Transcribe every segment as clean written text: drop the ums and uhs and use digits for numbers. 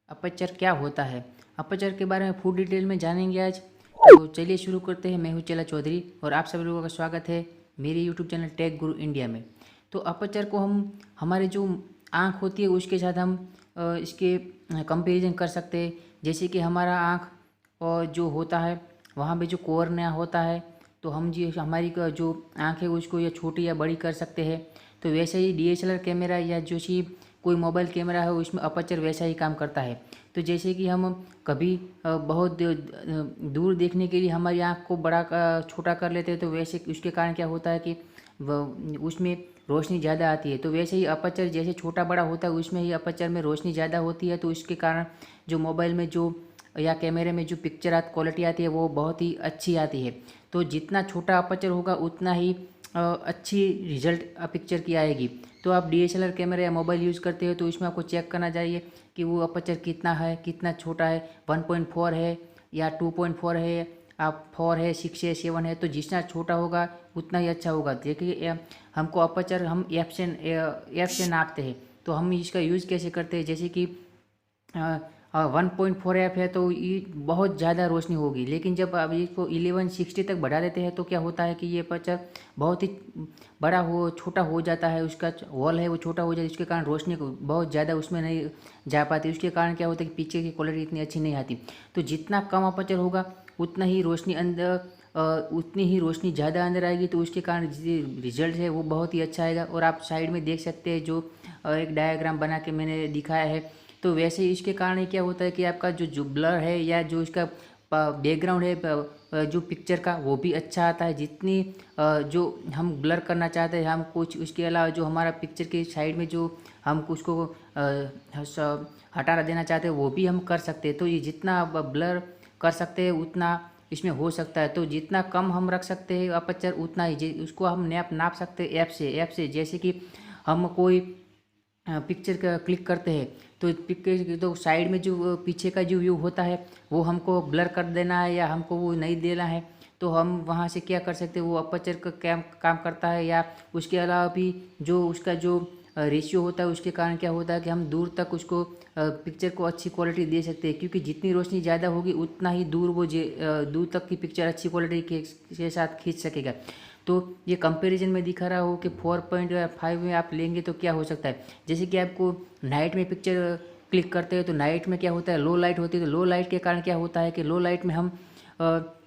Aperture क्या होता है? अपर्चर के बारे में फुल डिटेल में जानेंगे आज। तो चलिए शुरू करते हैं। मैं हूं चेला चौधरी और आप सभी लोगों का स्वागत है मेरे यूट्यूब चैनल टेक गुरु इंडिया में। तो अपर्चर को हम हमारे जो आँख होती है उसके साथ हम इसके कंपैरिजन कर सकते हैं। जैसे कि हमारा आँख और जो होता है वहाँ पे जो कॉर्निया होता है, तो हम जी हमारी जो आँख है उसको या छोटी या बड़ी कर सकते हैं। तो वैसे ही DSLR कैमरा या जो सी कोई मोबाइल कैमरा है उसमें अपर्चर वैसा ही काम करता है। तो जैसे कि हम कभी बहुत दूर देखने के लिए हमारी आँख को बड़ा छोटा कर लेते हैं, तो वैसे उसके कारण क्या होता है कि उसमें रोशनी ज़्यादा आती है। तो वैसे ही अपर्चर जैसे छोटा बड़ा होता है उसमें ही अपर्चर में रोशनी ज़्यादा होती है। तो उसके कारण जो मोबाइल में जो या कैमरे में जो पिक्चर क्वालिटी आती है वो बहुत ही अच्छी आती है। तो जितना छोटा अपर्चर होगा उतना ही अच्छी रिजल्ट पिक्चर की आएगी। तो आप DSLR कैमरा या मोबाइल यूज़ करते हो तो इसमें आपको चेक करना चाहिए कि वो अपर्चर कितना है, कितना छोटा है, 1.4 है या 2.4 है, आप 4 है, 6 है, 7 है। तो जितना छोटा होगा उतना ही अच्छा होगा। देखिए हमको अपर्चर हम एफ से नापते हैं। तो हम इसका यूज़ कैसे करते हैं, जैसे कि 1.4 है तो ये बहुत ज़्यादा रोशनी होगी, लेकिन जब आप इसको 1160 तक बढ़ा देते हैं तो क्या होता है कि ये अपर्चर बहुत ही बड़ा छोटा हो जाता है। उसका वॉल है वो छोटा हो जाता है, इसके कारण रोशनी को बहुत ज़्यादा उसमें नहीं जा पाती। उसके कारण क्या होता है कि पीछे की क्वालिटी इतनी अच्छी नहीं आती। तो जितना कम अपर्चर होगा उतना ही रोशनी उतनी ही रोशनी ज़्यादा अंदर आएगी। तो उसके कारण रिजल्ट है वो बहुत ही अच्छा आएगा। और आप साइड में देख सकते हैं जो एक डायग्राम बना के मैंने दिखाया है। तो वैसे ही इसके कारण क्या होता है कि आपका जो ब्लर है या जो इसका बैकग्राउंड है जो पिक्चर का वो भी अच्छा आता है। जितनी जो हम ब्लर करना चाहते हैं हम कुछ, उसके अलावा जो हमारा पिक्चर के साइड में जो हम उसको हटा देना चाहते हैं वो भी हम कर सकते हैं। तो ये जितना ब्लर कर सकते हैं उतना इसमें हो सकता है। तो जितना कम हम रख सकते हैं अपर्चर उतना ही उसको हम नाप सकते हैं ऐप से। जैसे कि हम कोई पिक्चर का क्लिक करते हैं तो पिक्चर तो साइड में जो पीछे का जो व्यू होता है वो हमको ब्लर कर देना है या हमको वो नहीं देना है। तो हम वहाँ से क्या कर सकते हैं, वो अपर्चर का काम करता है। या उसके अलावा भी जो उसका जो रेशियो होता है उसके कारण क्या होता है कि हम दूर तक उसको पिक्चर को अच्छी क्वालिटी दे सकते हैं, क्योंकि जितनी रोशनी ज़्यादा होगी उतना ही दूर दूर तक की पिक्चर अच्छी क्वालिटी के साथ खींच सकेगा। तो ये कंपैरिजन में दिखा रहा हो कि 4.5 में आप लेंगे तो क्या हो सकता है। जैसे कि आपको नाइट में पिक्चर क्लिक करते हैं तो नाइट में क्या होता है, लो लाइट होती है। तो लो लाइट के कारण क्या होता है कि लो लाइट में हम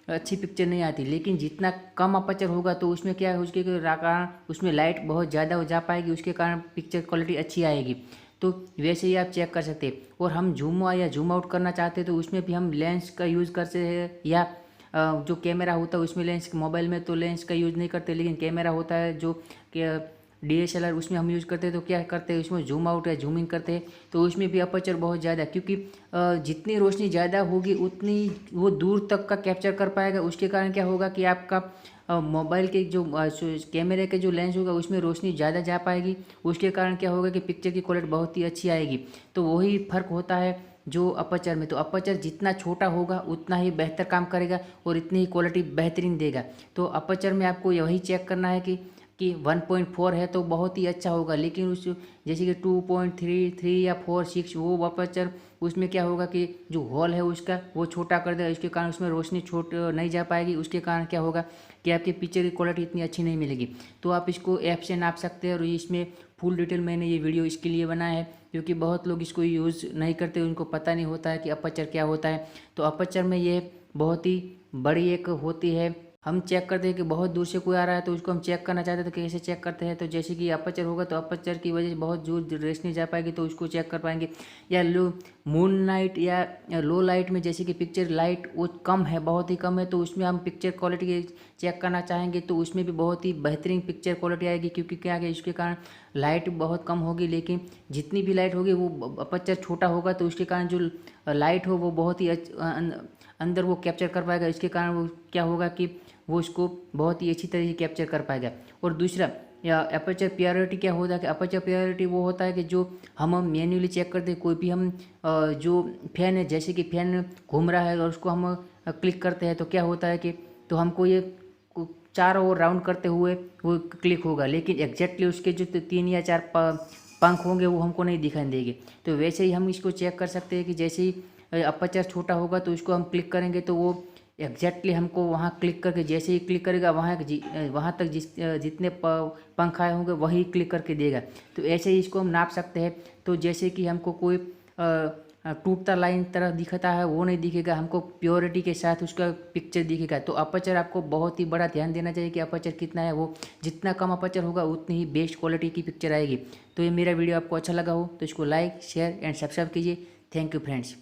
अच्छी पिक्चर नहीं आती। लेकिन जितना कम अपर्चर होगा तो उसमें क्या है, उसके कारण उसमें लाइट बहुत ज़्यादा हो जा पाएगी, उसके कारण पिक्चर क्वालिटी अच्छी आएगी। तो वैसे ही आप चेक कर सकते हैं। और हम जूम या जूम आउट करना चाहते हैं तो उसमें भी हम लेंस का यूज़ करते हैं। या जो कैमरा होता है उसमें लेंस, मोबाइल में तो लेंस का यूज़ नहीं करते, लेकिन कैमरा होता है जो DSLR उसमें हम यूज़ करते हैं। तो क्या करते हैं, उसमें जूम आउट या जूम इन करते हैं। तो उसमें भी अपर्चर बहुत ज़्यादा, क्योंकि जितनी रोशनी ज़्यादा होगी उतनी वो दूर तक का कैप्चर कर पाएगा। उसके कारण क्या होगा कि आपका मोबाइल के जो कैमरे के जो लेंस होगा उसमें रोशनी ज़्यादा जा पाएगी। उसके कारण क्या होगा कि पिक्चर की क्वालिटी बहुत ही अच्छी आएगी। तो वही फ़र्क होता है जो अपर्चर में। तो अपर्चर जितना छोटा होगा उतना ही बेहतर काम करेगा और इतनी ही क्वालिटी बेहतरीन देगा। तो अपर्चर में आपको यही चेक करना है कि 1.4 है तो बहुत ही अच्छा होगा। लेकिन उस जैसे कि 2.33 या 4.6 वो अपर्चर उसमें क्या होगा कि जो हॉल है उसका वो छोटा कर देगा। इसके कारण उसमें रोशनी नहीं जा पाएगी। उसके कारण क्या होगा कि आपके पिक्चर की क्वालिटी इतनी अच्छी नहीं मिलेगी। तो आप इसको ऐप से नाप सकते हैं। और इसमें फुल डिटेल मैंने ये वीडियो इसके लिए बनाया है, क्योंकि बहुत लोग इसको यूज़ नहीं करते, उनको पता नहीं होता है कि अपर्चर क्या होता है। तो अपर्चर में ये बहुत ही बड़ी एक होती है। हम चेक करते हैं कि बहुत दूर से कोई आ रहा है तो उसको हम चेक करना चाहते हैं तो कैसे चेक करते हैं। तो जैसे कि अपर्चर होगा तो अपर्चर की वजह से बहुत दूर रोशनी जा पाएगी तो उसको चेक कर पाएंगे। या मून लाइट या लो लाइट में जैसे कि पिक्चर लाइट वो कम है, बहुत ही कम है, तो उसमें हम पिक्चर क्वालिटी चेक करना चाहेंगे तो उसमें भी बहुत ही बेहतरीन पिक्चर क्वालिटी आएगी। क्योंकि क्या है, इसके कारण लाइट बहुत कम होगी, लेकिन जितनी भी लाइट होगी वो अपर्चर छोटा होगा तो उसके कारण जो लाइट हो वो बहुत ही अंदर वो कैप्चर कर पाएगा। इसके कारण वो क्या होगा कि वो उसको बहुत ही अच्छी तरह से कैप्चर कर पाएगा। और दूसरा या अपर्चर प्योरिटी क्या होता है कि अपर्चर प्योरिटी वो होता है कि जो हम मैन्युअली चेक करते हैं। कोई भी हम जो फैन है, जैसे कि फैन घूम रहा है और उसको हम क्लिक करते हैं तो क्या होता है कि तो हमको ये चारों ओर राउंड करते हुए वो क्लिक होगा, लेकिन एग्जैक्टली उसके जो 3 या 4 पंख होंगे वो हमको नहीं दिखाई देंगे। तो वैसे ही हम इसको चेक कर सकते हैं कि जैसे ही अपर्चर छोटा होगा तो इसको हम क्लिक करेंगे तो वो एग्जैक्टली हमको वहाँ क्लिक करके, जैसे ही क्लिक करेगा वहाँ तक जितने पंख आए होंगे वही क्लिक करके देगा। तो ऐसे ही इसको हम नाप सकते हैं। तो जैसे कि हमको कोई टूटता लाइन तरह दिखता है वो नहीं दिखेगा, हमको प्योरिटी के साथ उसका पिक्चर दिखेगा। तो अपर्चर आपको बहुत ही बड़ा ध्यान देना चाहिए कि अपर्चर कितना है, वो जितना कम अपर्चर होगा उतनी ही बेस्ट क्वालिटी की पिक्चर आएगी। तो ये मेरा वीडियो आपको अच्छा लगा हो तो इसको लाइक शेयर एंड सब्सक्राइब कीजिए। Thank you friends.